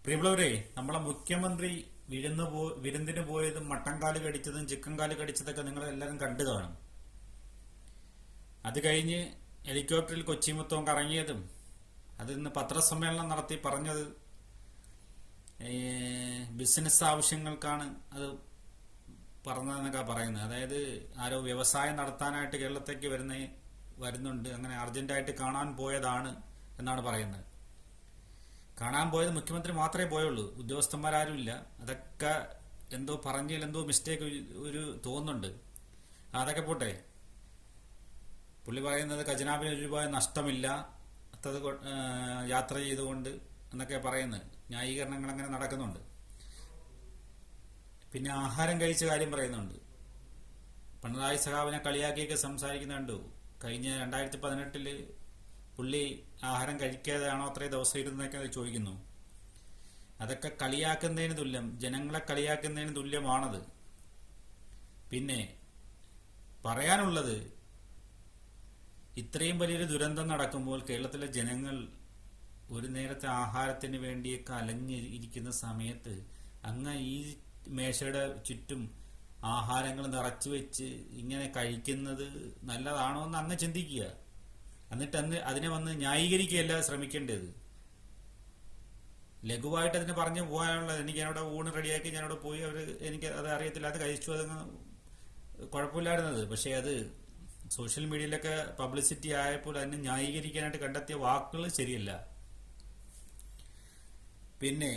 പ്രിയമുള്ളവരെ, നമ്മളെ മുഖ്യമന്ത്രി വിരുന്നിന് പോയതും മട്ടൻകാല് കടിച്ചതും ചിക്കൻ കാല് കടിച്ചതൊക്കെ നിങ്ങൾ എല്ലാവരും കണ്ടു കാണും. അത് കഴിഞ്ഞ് ഹെലികോപ്റ്ററിൽ കൊച്ചി മൊത്തം കറങ്ങിയതും അതിന്ന് പത്രസമ്മേളനം നടത്തി പറഞ്ഞത് ബിസിനസ് ആവശ്യങ്ങൾക്കാണ് അത് പറഞ്ഞതെന്നൊക്കെ പറയുന്നത്. അതായത് ആരോ വ്യവസായം നടത്താനായിട്ട് കേരളത്തേക്ക് വരുന്നുണ്ട്, അങ്ങനെ അർജന്റായിട്ട് കാണാൻ പോയതാണ് എന്നാണ് പറയുന്നത്. കാണാൻ പോയത് മുഖ്യമന്ത്രി മാത്രമേ പോയുള്ളൂ, ഉദ്യോഗസ്ഥന്മാരാരുമില്ല. അതൊക്കെ എന്തോ പറഞ്ഞതിൽ എന്തോ മിസ്റ്റേക്ക് ഒരു തോന്നുന്നുണ്ട്. അതൊക്കെ പോട്ടെ. പുള്ളി പറയുന്നത് ഖജനാവിന് ₹1 നഷ്ടമില്ല യാത്ര ചെയ്തുകൊണ്ട് എന്നൊക്കെ പറയുന്നത്. ന്യായീകരണങ്ങൾ അങ്ങനെ നടക്കുന്നുണ്ട്. പിന്നെ ആഹാരം കഴിച്ച കാര്യം പറയുന്നുണ്ട്. പിണറായി സഖാവിനെ കളിയാക്കിയൊക്കെ സംസാരിക്കുന്നുണ്ട്. കഴിഞ്ഞ 2018 പുള്ളി ആഹാരം കഴിക്കാതെയാണോ അത്രയും ദിവസം ഇരുന്നൊക്കെ ചോദിക്കുന്നു. അതൊക്കെ കളിയാക്കുന്നതിന് തുല്യം, ജനങ്ങളെ കളിയാക്കുന്നതിന് തുല്യമാണത്. പിന്നെ പറയാനുള്ളത്, ഇത്രയും വലിയൊരു ദുരന്തം നടക്കുമ്പോൾ കേരളത്തിലെ ജനങ്ങൾ ഒരു നേരത്തെ ആഹാരത്തിന് വേണ്ടിയൊക്കെ അലഞ്ഞിരിക്കുന്ന സമയത്ത് അങ്ങ് ഈ മേശയുടെ ചുറ്റും ആഹാരങ്ങൾ നിറച്ചു വെച്ച് ഇങ്ങനെ കഴിക്കുന്നത് നല്ലതാണോ എന്ന് അങ്ങ് ചിന്തിക്കുക. എന്നിട്ട് അതിനെ വന്ന് ന്യായീകരിക്കുകയല്ല ശ്രമിക്കേണ്ടത്. ലഘുവായിട്ട് അതിനെ പറഞ്ഞു പോകാനുള്ളത്. എനിക്ക് അവിടെ ഊണ് റെഡിയാക്കി ഞാനവിടെ പോയി, എനിക്ക് അത് അറിയത്തില്ല, അത് കഴിച്ചു, അതങ്ങ് കുഴപ്പമില്ലായിരുന്നത്. പക്ഷെ അത് സോഷ്യൽ മീഡിയയിലൊക്കെ പബ്ലിസിറ്റി ആയപ്പോൾ അതിനെ ന്യായീകരിക്കാനായിട്ട് കണ്ടെത്തിയ വാക്കുകൾ ശരിയല്ല. പിന്നെ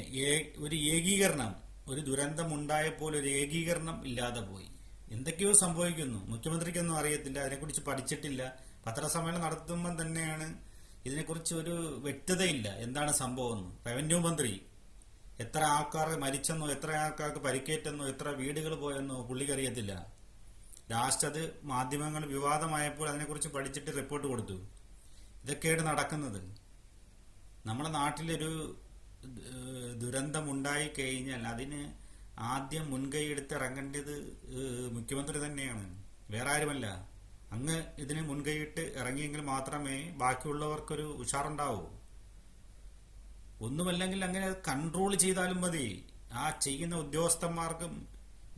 ഒരു ഏകീകരണം, ഒരു ദുരന്തം ഉണ്ടായപ്പോൾ ഒരു ഏകീകരണം ഇല്ലാതെ പോയി. എന്തൊക്കെയോ സംഭവിക്കുന്നു. മുഖ്യമന്ത്രിക്കൊന്നും അറിയത്തില്ല, അതിനെക്കുറിച്ച് പഠിച്ചിട്ടില്ല. പത്രസമ്മേളനം നടത്തുമ്പോൾ തന്നെയാണ് ഇതിനെക്കുറിച്ച് ഒരു വ്യക്തതയില്ല, എന്താണ് സംഭവം. റവന്യൂ മന്ത്രി എത്ര ആൾക്കാർ മരിച്ചെന്നോ എത്ര ആൾക്കാർക്ക് പരിക്കേറ്റെന്നോ എത്ര വീടുകൾ പോയെന്നോ പുള്ളിക്കറിയത്തില്ല. ലാസ്റ്റ് അത് മാധ്യമങ്ങൾ വിവാദമായപ്പോൾ അതിനെക്കുറിച്ച് പഠിച്ചിട്ട് റിപ്പോർട്ട് കൊടുത്തു. ഇതൊക്കെയാണ് നടക്കുന്നത്. നമ്മുടെ നാട്ടിലൊരു ദുരന്തം ഉണ്ടായി കഴിഞ്ഞാൽ അതിന് ആദ്യം മുൻകൈ എടുത്ത് ഇറങ്ങേണ്ടത് മുഖ്യമന്ത്രി തന്നെയാണ്, വേറെ ആരുമല്ല. അങ്ങ് ഇതിന് മുൻകൈയിട്ട് ഇറങ്ങിയെങ്കിൽ മാത്രമേ ബാക്കിയുള്ളവർക്കൊരു ഉഷാറുണ്ടാവൂ. ഒന്നുമല്ലെങ്കിൽ അങ്ങനെ കൺട്രോൾ ചെയ്താലും മതി. ആ ചെയ്യുന്ന ഉദ്യോഗസ്ഥന്മാർക്കും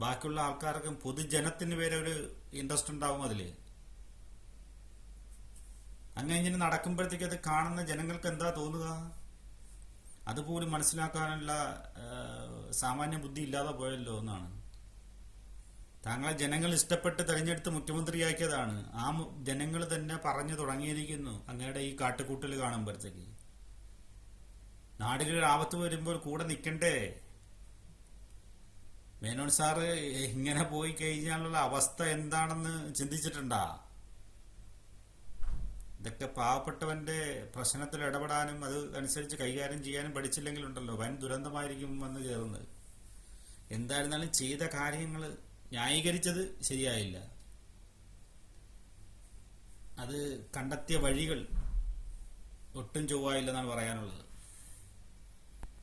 ബാക്കിയുള്ള ആൾക്കാർക്കും പൊതുജനത്തിന് വരെ ഒരു ഇൻട്രസ്റ്റ് ഉണ്ടാവും അതില്. അങ്ങനെ ഇങ്ങനെ നടക്കുമ്പോഴത്തേക്ക് അത് കാണുന്ന ജനങ്ങൾക്ക് എന്താ തോന്നുക? അതുപോലും മനസ്സിലാക്കാനുള്ള സാമാന്യ ബുദ്ധി ഇല്ലാതെ പോയല്ലോ എന്നാണ്. താങ്കളെ ജനങ്ങൾ ഇഷ്ടപ്പെട്ട് തെരഞ്ഞെടുത്ത് മുഖ്യമന്ത്രിയാക്കിയതാണ്. ആ ജനങ്ങൾ തന്നെ പറഞ്ഞു തുടങ്ങിയിരിക്കുന്നു അങ്ങയുടെ ഈ കാട്ടുകൂട്ടൽ കാണുമ്പോഴത്തേക്ക്. നാടിനൊരു ആപത്ത് വരുമ്പോൾ കൂടെ നിൽക്കണ്ടേ? മേനോൻ സാറ് ഇങ്ങനെ പോയി കഴിഞ്ഞാലുള്ള അവസ്ഥ എന്താണെന്ന് ചിന്തിച്ചിട്ടുണ്ടാ? ഇതൊക്കെ പാവപ്പെട്ടവന്റെ പ്രശ്നത്തിൽ ഇടപെടാനും അത് അനുസരിച്ച് കൈകാര്യം ചെയ്യാനും പഠിച്ചില്ലെങ്കിലുണ്ടല്ലോ വൻ ദുരന്തമായിരിക്കും വന്ന് ചേർന്നത്. എന്തായിരുന്നാലും ചെയ്ത കാര്യങ്ങൾ ന്യായീകരിച്ചത് ശരിയായില്ല. അത് കണ്ടെത്തിയ വഴികൾ ഒട്ടും ചൊവ്വായില്ലെന്നാണ് പറയാനുള്ളത്.